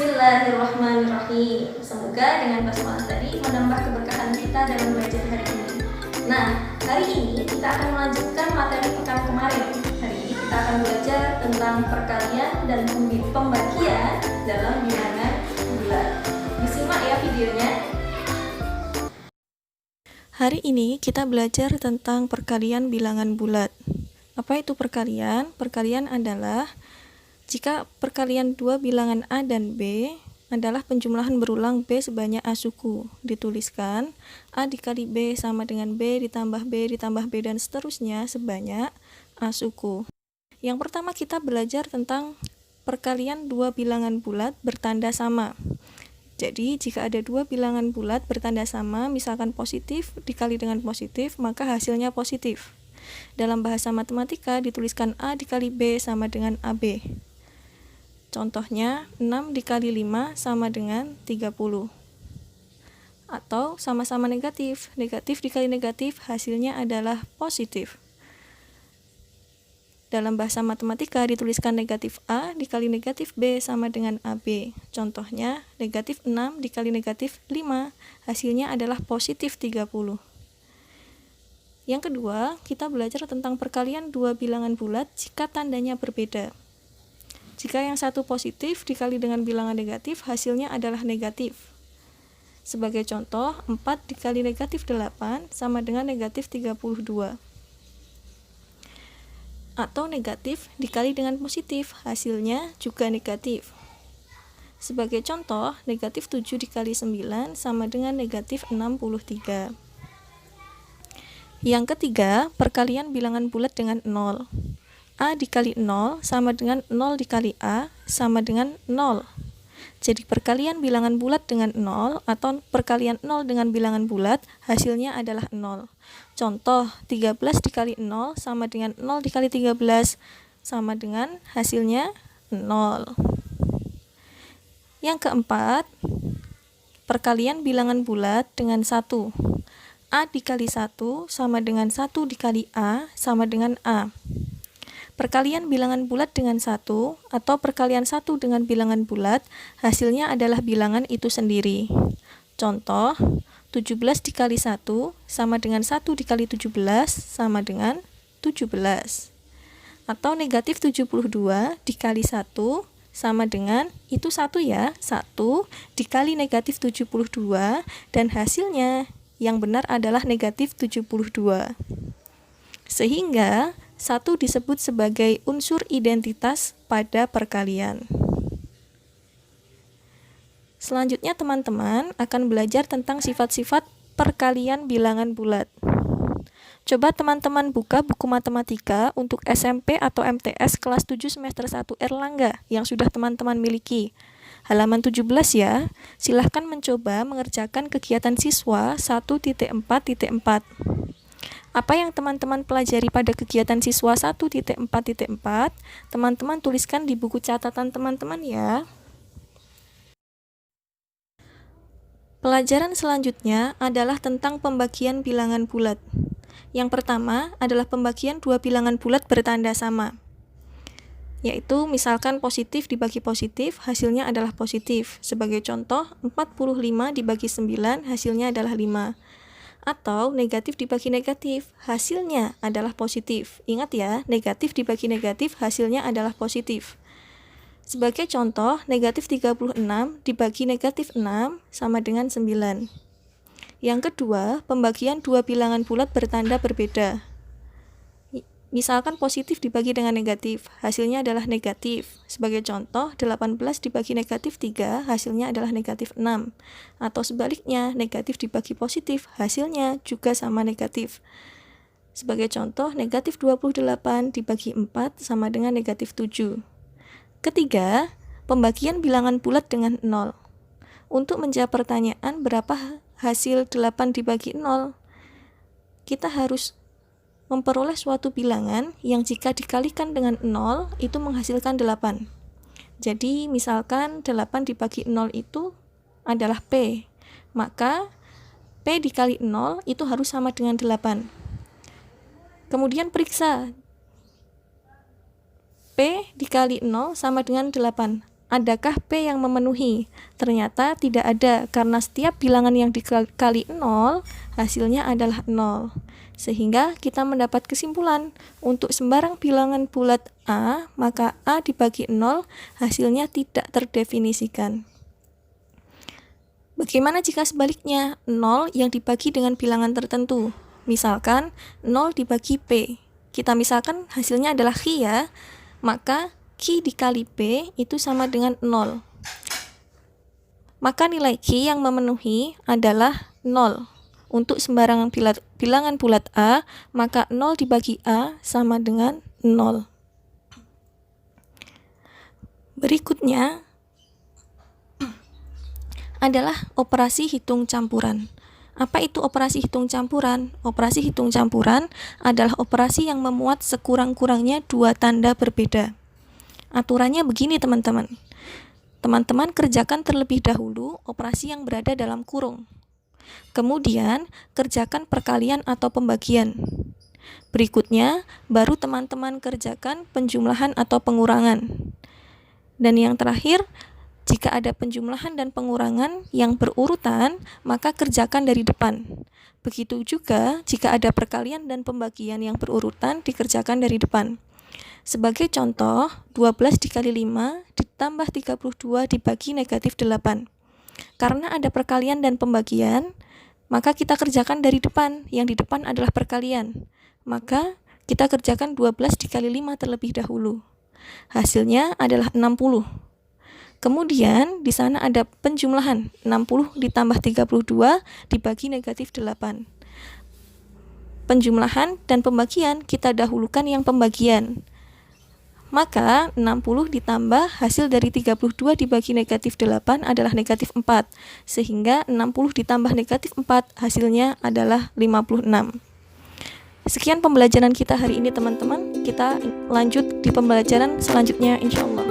Bismillahirrahmanirrahim. Semoga dengan basmalah tadi menambah keberkahan kita dalam belajar hari ini. Nah, hari ini kita akan melanjutkan materi pekan kemarin. Hari ini kita akan belajar tentang perkalian dan pembagian dalam bilangan bulat. Disimak ya videonya. Hari ini kita belajar tentang perkalian bilangan bulat. Apa itu perkalian? Perkalian adalah jika perkalian dua bilangan A dan B adalah penjumlahan berulang B sebanyak A suku. Dituliskan A dikali B sama dengan B ditambah B ditambah B dan seterusnya sebanyak A suku. Yang pertama kita belajar tentang perkalian dua bilangan bulat bertanda sama. Jadi jika ada dua bilangan bulat bertanda sama, misalkan positif dikali dengan positif, maka hasilnya positif. Dalam bahasa matematika dituliskan A dikali B sama dengan AB. Contohnya 6 dikali 5 sama dengan 30. Atau sama-sama negatif. Negatif dikali negatif hasilnya adalah positif. Dalam bahasa matematika dituliskan negatif A dikali negatif B sama dengan AB. Contohnya negatif 6 dikali negatif 5 hasilnya adalah positif 30. Yang kedua, kita belajar tentang perkalian dua bilangan bulat jika tandanya berbeda. Jika yang satu positif dikali dengan bilangan negatif, hasilnya adalah negatif. Sebagai contoh, 4 dikali negatif 8 sama dengan negatif 32. Atau negatif dikali dengan positif, hasilnya juga negatif. Sebagai contoh, negatif 7 dikali 9 sama dengan negatif 63. Yang ketiga, perkalian bilangan bulat dengan 0. A dikali 0 sama dengan 0 dikali A sama dengan 0. Jadi perkalian bilangan bulat dengan 0 atau perkalian 0 dengan bilangan bulat hasilnya adalah 0. Contoh 13 dikali 0 sama dengan 0 dikali 13 sama dengan hasilnya 0. Yang keempat, perkalian bilangan bulat dengan 1. A dikali 1 sama dengan 1 dikali A sama dengan A. Perkalian bilangan bulat dengan 1 atau perkalian 1 dengan bilangan bulat hasilnya adalah bilangan itu sendiri. Contoh 17 dikali 1 sama dengan 1 dikali 17 sama dengan 17. Atau negatif 72 dikali 1 sama dengan, itu 1 ya, 1 dikali negatif 72 dan hasilnya yang benar adalah negatif 72. Sehingga 1 disebut sebagai unsur identitas pada perkalian. Selanjutnya teman-teman akan belajar tentang sifat-sifat perkalian bilangan bulat. Coba teman-teman buka buku matematika untuk SMP atau MTS kelas 7 semester 1 Erlangga yang sudah teman-teman miliki. Halaman 17 ya. Silahkan mencoba mengerjakan kegiatan siswa 1.4.4. Apa yang teman-teman pelajari pada kegiatan siswa 1.4.4, teman-teman tuliskan di buku catatan teman-teman ya. Pelajaran selanjutnya adalah tentang pembagian bilangan bulat. Yang pertama adalah pembagian dua bilangan bulat bertanda sama. Yaitu misalkan positif dibagi positif, hasilnya adalah positif. Sebagai contoh, 45 dibagi 9, hasilnya adalah 5. Atau negatif dibagi negatif, hasilnya adalah positif. Ingat ya, negatif dibagi negatif, hasilnya adalah positif. Sebagai contoh, negatif 36 dibagi negatif 6 sama dengan 9. Yang kedua, pembagian dua bilangan bulat bertanda berbeda. Misalkan positif dibagi dengan negatif, hasilnya adalah negatif. Sebagai contoh, 18 dibagi negatif 3, hasilnya adalah negatif 6. Atau sebaliknya, negatif dibagi positif, hasilnya juga sama negatif. Sebagai contoh, negatif 28 dibagi 4 sama dengan negatif 7. Ketiga, pembagian bilangan bulat dengan 0. Untuk menjawab pertanyaan berapa hasil 8 dibagi 0, kita harus memperoleh suatu bilangan yang jika dikalikan dengan 0 itu menghasilkan 8. Jadi misalkan 8 dibagi 0 itu adalah P. Maka P dikali 0 itu harus sama dengan 8. Kemudian periksa P dikali 0 sama dengan 8. adakah P yang memenuhi? Ternyata tidak ada, karena setiap bilangan yang dikali 0 hasilnya adalah 0. Sehingga kita mendapat kesimpulan, untuk sembarang bilangan bulat A, maka A dibagi 0 hasilnya tidak terdefinisikan. Bagaimana jika sebaliknya, 0 yang dibagi dengan bilangan tertentu? Misalkan 0 dibagi P. Kita misalkan hasilnya adalah Q ya, maka Q dikali P itu sama dengan 0. Maka nilai Q yang memenuhi adalah 0. Untuk sembarangan bilangan bulat A, maka 0 dibagi A sama dengan 0. Berikutnya adalah operasi hitung campuran. Apa itu operasi hitung campuran? Operasi hitung campuran adalah operasi yang memuat sekurang-kurangnya dua tanda berbeda. Aturannya begini teman-teman. Teman-teman kerjakan terlebih dahulu operasi yang berada dalam kurung. Kemudian, kerjakan perkalian atau pembagian. Berikutnya, baru teman-teman kerjakan penjumlahan atau pengurangan. Dan yang terakhir, jika ada penjumlahan dan pengurangan yang berurutan, maka kerjakan dari depan. Begitu juga, jika ada perkalian dan pembagian yang berurutan, dikerjakan dari depan. Sebagai contoh, 12 dikali 5 ditambah 32 dibagi negatif 8. Karena ada perkalian dan pembagian, maka kita kerjakan dari depan. Yang di depan adalah perkalian. Maka kita kerjakan 12 dikali 5 terlebih dahulu. Hasilnya adalah 60. Kemudian di sana ada penjumlahan. 60 ditambah 32 dibagi negatif 8. Penjumlahan dan pembagian kita dahulukan yang pembagian. Maka 60 ditambah hasil dari 32 dibagi negatif 8 adalah negatif 4. Sehingga 60 ditambah negatif 4 hasilnya adalah 56. Sekian pembelajaran kita hari ini teman-teman. Kita lanjut di pembelajaran selanjutnya insya Allah.